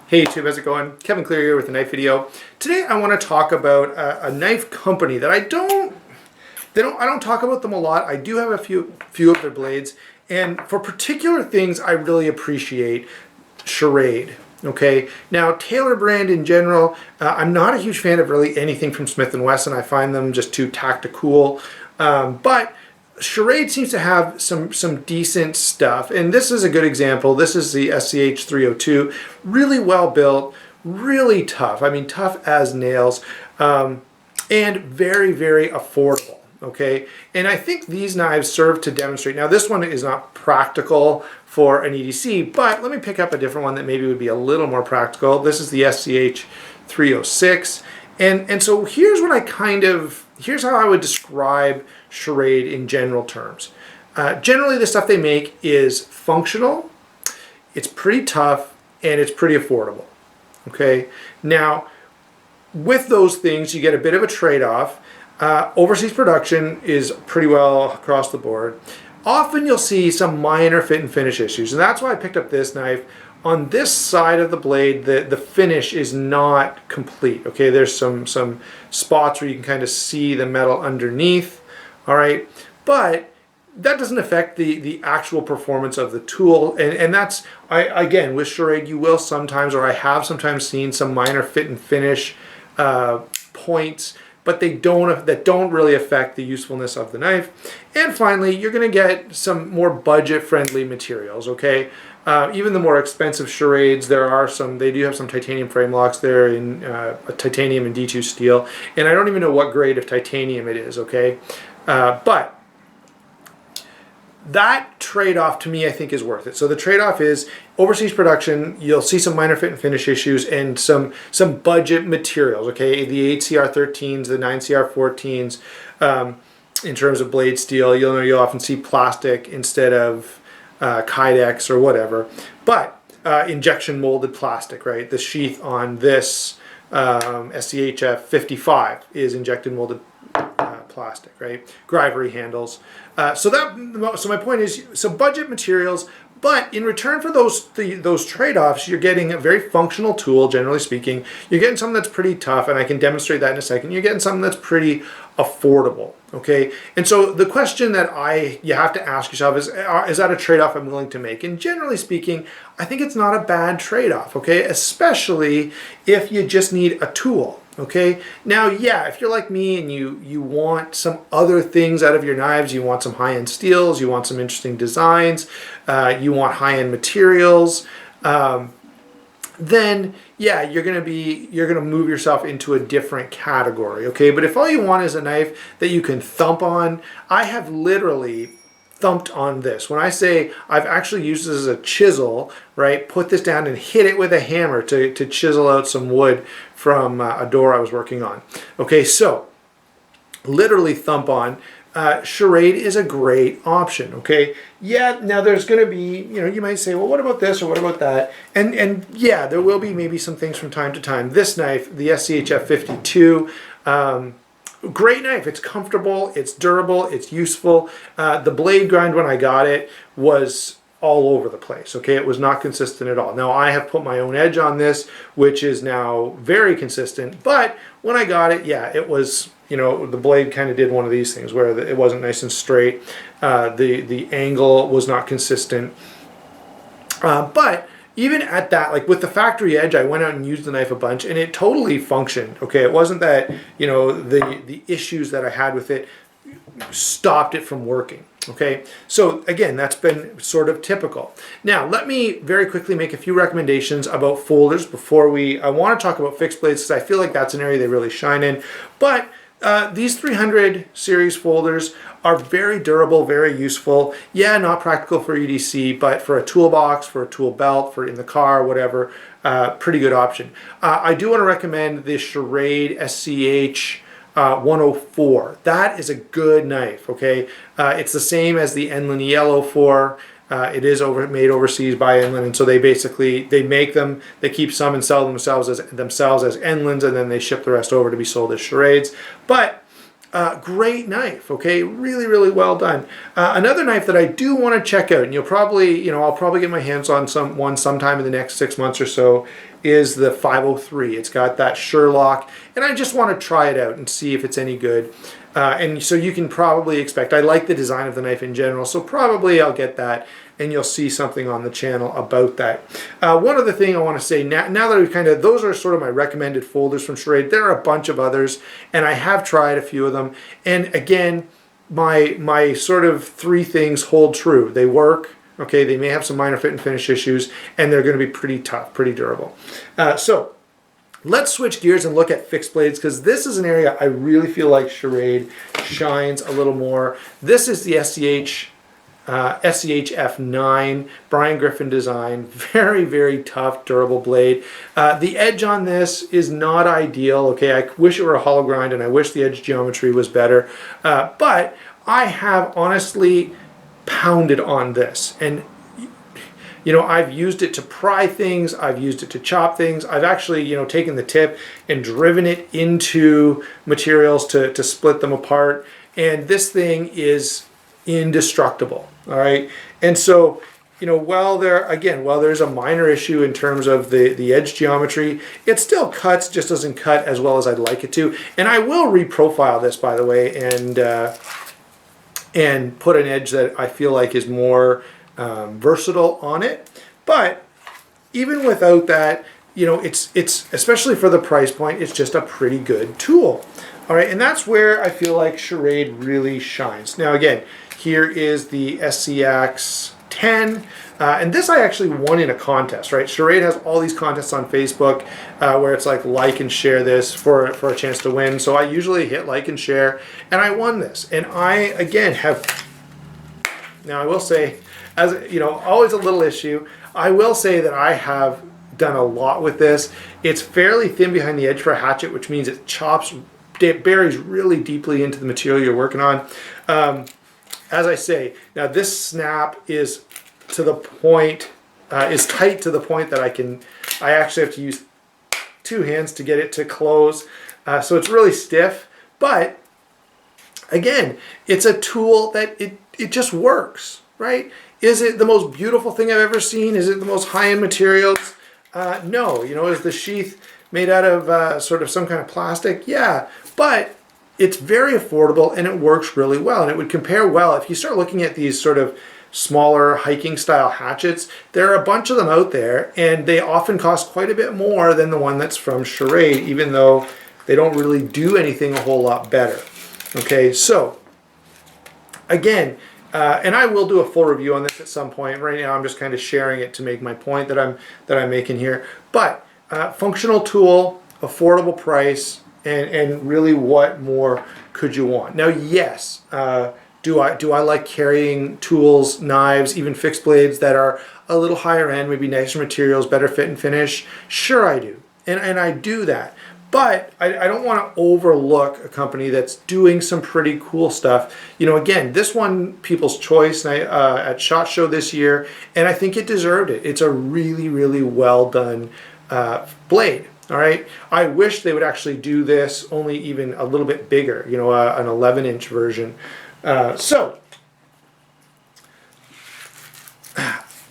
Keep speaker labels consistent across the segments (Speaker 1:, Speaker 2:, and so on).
Speaker 1: Hey YouTube, how's it going? Kevin Clear here with a knife video. Today I want to talk about a knife company that I don't talk about them a lot. I do have a few of their blades, and for particular things I really appreciate Schrade. Okay, now Taylor brand in general, I'm not a huge fan of really anything from Smith & Wesson. I find them just too tactical, but Schrade seems to have some decent stuff, and this is a good example. This is the SCH 302, really well built, really tough. I mean, tough as nails, and very, very affordable. Okay, and I think these knives serve to demonstrate. Now, this one is not practical for an EDC, but let me pick up a different one that maybe would be a little more practical. This is the SCH 306, and so here's how I would describe Schrade in general terms. Generally, the stuff they make is functional, it's pretty tough, and it's pretty affordable. Okay, now with those things, you get a bit of a trade-off. Overseas production is pretty well across the board. Often you'll see some minor fit and finish issues, and that's why I picked up this knife. On this side of the blade, the finish is not complete. Okay, there's some spots where you can kind of see the metal underneath. All right, but that doesn't affect the actual performance of the tool, and that's again with Schrade you will sometimes, or I have sometimes seen some minor fit and finish points, but that don't really affect the usefulness of the knife. And finally, you're going to get some more budget-friendly materials. Okay, even the more expensive Schrades, they do have some titanium frame locks there in titanium and D2 steel, and I don't even know what grade of titanium it is. Okay, but that trade-off to me I think is worth it. So the trade-off is overseas production, you'll see some minor fit and finish issues, and some budget materials. Okay, the 8CR13s, the 9CR14s, in terms of blade steel, you'll often see plastic instead of Kydex or whatever, but injection molded plastic, right? The sheath on this SCHF 55 is injected molded plastic, right? Grivery handles. So my point is, some budget materials, but in return for those trade-offs, you're getting a very functional tool, generally speaking. You're getting something that's pretty tough, and I can demonstrate that in a second. You're getting something that's pretty affordable, okay? And so the question that you have to ask yourself is that a trade-off I'm willing to make? And generally speaking, I think it's not a bad trade-off, okay? Especially if you just need a tool. Okay, now yeah, if you're like me and you want some other things out of your knives, you want some high-end steels, you want some interesting designs, you want high-end materials, then yeah, you're gonna move yourself into a different category. Okay, but if all you want is a knife that you can thump on, I have literally thumped on this. When I say I've actually used this as a chisel, right, put this down and hit it with a hammer to chisel out some wood from a door I was working on. Okay, so literally thump on. Schrade is a great option. Okay, yeah, now there's going to be, you might say, well, what about this or what about that? And yeah, there will be maybe some things from time to time. This knife, the SCHF 52, great knife. It's comfortable, it's durable, it's useful. The blade grind when I got it was all over the place. Okay, it was not consistent at all. Now I have put my own edge on this, which is now very consistent, but when I got it, yeah, it was, the blade kind of did one of these things where it wasn't nice and straight. The angle was not consistent, but even at that, like with the factory edge, I went out and used the knife a bunch, and it totally functioned. Okay, it wasn't that the issues that I had with it stopped it from working. Okay, so again, that's been sort of typical. Now, let me very quickly make a few recommendations about folders before I want to talk about fixed blades, because I feel like that's an area they really shine in. But these 300 series folders are very durable, very useful. Yeah, not practical for EDC, but for a toolbox, for a tool belt, for in the car, whatever, pretty good option. I do want to recommend the Schrade SCH 104. That is a good knife. Okay, it's the same as the Enlin EL04. It is made overseas by Enlin, and so they make them, they keep some and sell themselves as Enlins, and then they ship the rest over to be sold as Schrades. But great knife, okay? Really, really well done. Another knife that I do want to check out, and you'll probably, I'll probably get my hands on one sometime in the next 6 months or so, is the 503. It's got that Sherlock, and I just want to try it out and see if it's any good. And so you can probably expect, I like the design of the knife in general, so probably I'll get that, and you'll see something on the channel about that. One other thing I want to say, now that we've those are sort of my recommended folders from Schrade. There are a bunch of others, and I have tried a few of them. And again, my sort of 3 things hold true. They work, okay, they may have some minor fit and finish issues, and they're going to be pretty tough, pretty durable. So let's switch gears and look at fixed blades, because this is an area I really feel like Schrade shines a little more. This is the SCHF9 Brian Griffin design. Very, very tough, durable blade. The edge on this is not ideal. Okay, I wish it were a hollow grind, and I wish the edge geometry was better. But I have honestly pounded on this, and I've used it to pry things, I've used it to chop things, I've actually, taken the tip and driven it into materials to split them apart, and this thing is indestructible, all right? And so, while there's a minor issue in terms of the edge geometry, it still cuts, just doesn't cut as well as I'd like it to. And I will reprofile this, by the way, and put an edge that I feel like is more versatile on it. But even without that, it's especially for the price point, it's just a pretty good tool. All right, and that's where I feel like Schrade really shines. Now again, here is the SCX 10, and this I actually won in a contest, right? Schrade has all these contests on Facebook where it's like and share this for a chance to win. So I usually hit like and share, and I won this. And I, again, now I will say, as always a little issue, I will say that I have done a lot with this. It's fairly thin behind the edge for a hatchet, which means it buries really deeply into the material you're working on. As I say, now this snap is to the point, is tight to the point that I actually have to use 2 hands to get it to close. So it's really stiff, but again, it's a tool that it just works, right? Is it the most beautiful thing I've ever seen? Is it the most high-end materials? No. Is the sheath made out of sort of some kind of plastic? Yeah, but it's very affordable and it works really well, and it would compare well. If you start looking at these sort of smaller hiking style hatchets, there are a bunch of them out there, and they often cost quite a bit more than the one that's from Schrade, even though they don't really do anything a whole lot better. Okay, so again, and I will do a full review on this at some point. Right now I'm just kind of sharing it to make my point that I'm making here. But functional tool, affordable price, and really what more could you want? Now, yes, do I like carrying tools, knives, even fixed blades that are a little higher end, maybe nicer materials, better fit and finish? Sure I do, and I do that. But I don't want to overlook a company that's doing some pretty cool stuff. Again, this one, People's Choice at SHOT Show this year, and I think it deserved it. It's a really, really well done blade. All right. I wish they would actually do this only even a little bit bigger, an 11-inch version. So,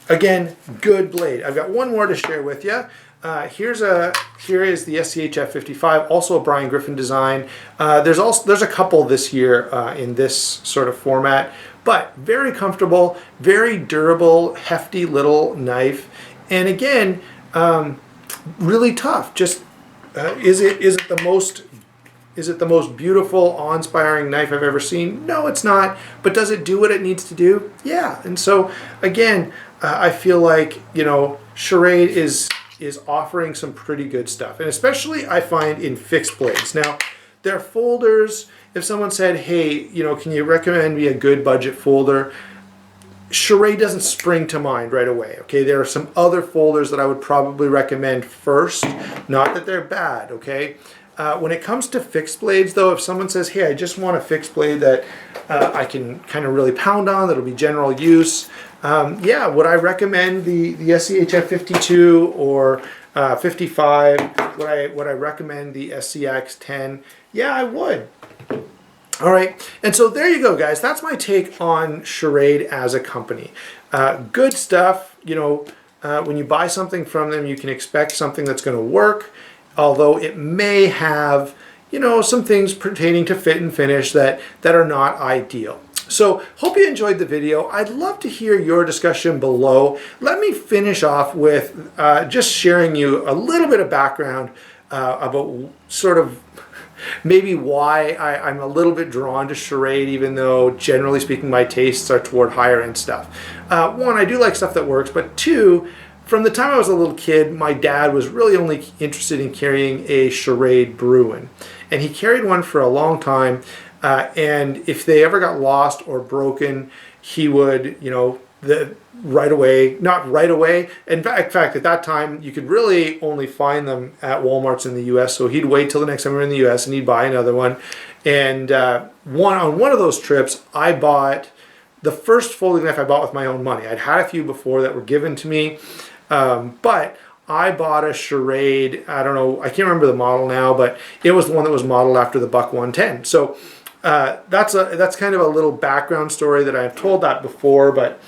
Speaker 1: again, good blade. I've got one more to share with you. Here is the SCHF 55, also a Brian Griffin design. There's a couple this year in this sort of format, but very comfortable, very durable, hefty little knife, and again, really tough. Just is it the most beautiful, awe-inspiring knife I've ever seen? No, it's not. But does it do what it needs to do? Yeah. And so again, I feel like Schrade is offering some pretty good stuff, and especially I find in fixed blades. Now, their folders, if someone said, hey, can you recommend me a good budget folder? Schrade doesn't spring to mind right away, okay? There are some other folders that I would probably recommend first, not that they're bad, okay? When it comes to fixed blades, though, if someone says, hey, I just want a fixed blade that I can kind of really pound on, that'll be general use, yeah, would I recommend the SCHF 52 or 55? Would I recommend the SCX 10? Yeah, I would. All right, and so there you go, guys. That's my take on Schrade as a company. Good stuff. You know, when you buy something from them, you can expect something that's going to work, although it may have, you know, some things pertaining to fit and finish that are not ideal. So hope you enjoyed the video. I'd love to hear your discussion below. Let me finish off with just sharing you a little bit of background about sort of maybe why I'm a little bit drawn to Schrade, even though generally speaking my tastes are toward higher end stuff. One, I do like stuff that works, but two, from the time I was a little kid, my dad was really only interested in carrying a Schrade Bruin. And he carried one for a long time, and if they ever got lost or broken, he would, you know, right away, not right away. In fact, at that time, you could really only find them at Walmarts in the U.S. So he'd wait till the next time we were in the U.S. and he'd buy another one. And on one of those trips, I bought the first folding knife I bought with my own money. I'd had a few before that were given to me, but I bought a Schrade. I don't know, I can't remember the model now, but it was the one that was modeled after the Buck 110. So that's kind of a little background story that I've told that before, but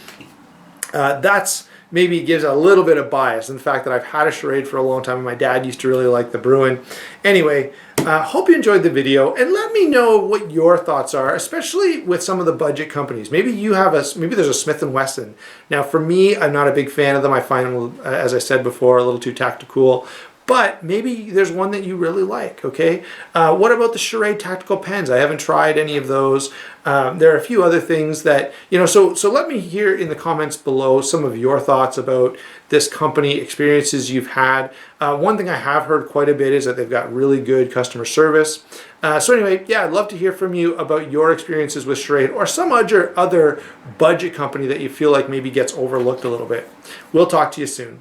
Speaker 1: that's maybe gives a little bit of bias in the fact that I've had a Schrade for a long time and my dad used to really like the Bruin. Anyway, hope you enjoyed the video and let me know what your thoughts are, especially with some of the budget companies. Maybe you have maybe there's a Smith & Wesson. Now for me, I'm not a big fan of them. I find them, as I said before, a little too tactical. But maybe there's one that you really like, okay? What about the Schrade tactical pens? I haven't tried any of those. There are a few other things that, you know, so let me hear in the comments below some of your thoughts about this company, experiences you've had. One thing I have heard quite a bit is that they've got really good customer service. So anyway, yeah, I'd love to hear from you about your experiences with Schrade or some other budget company that you feel like maybe gets overlooked a little bit. We'll talk to you soon.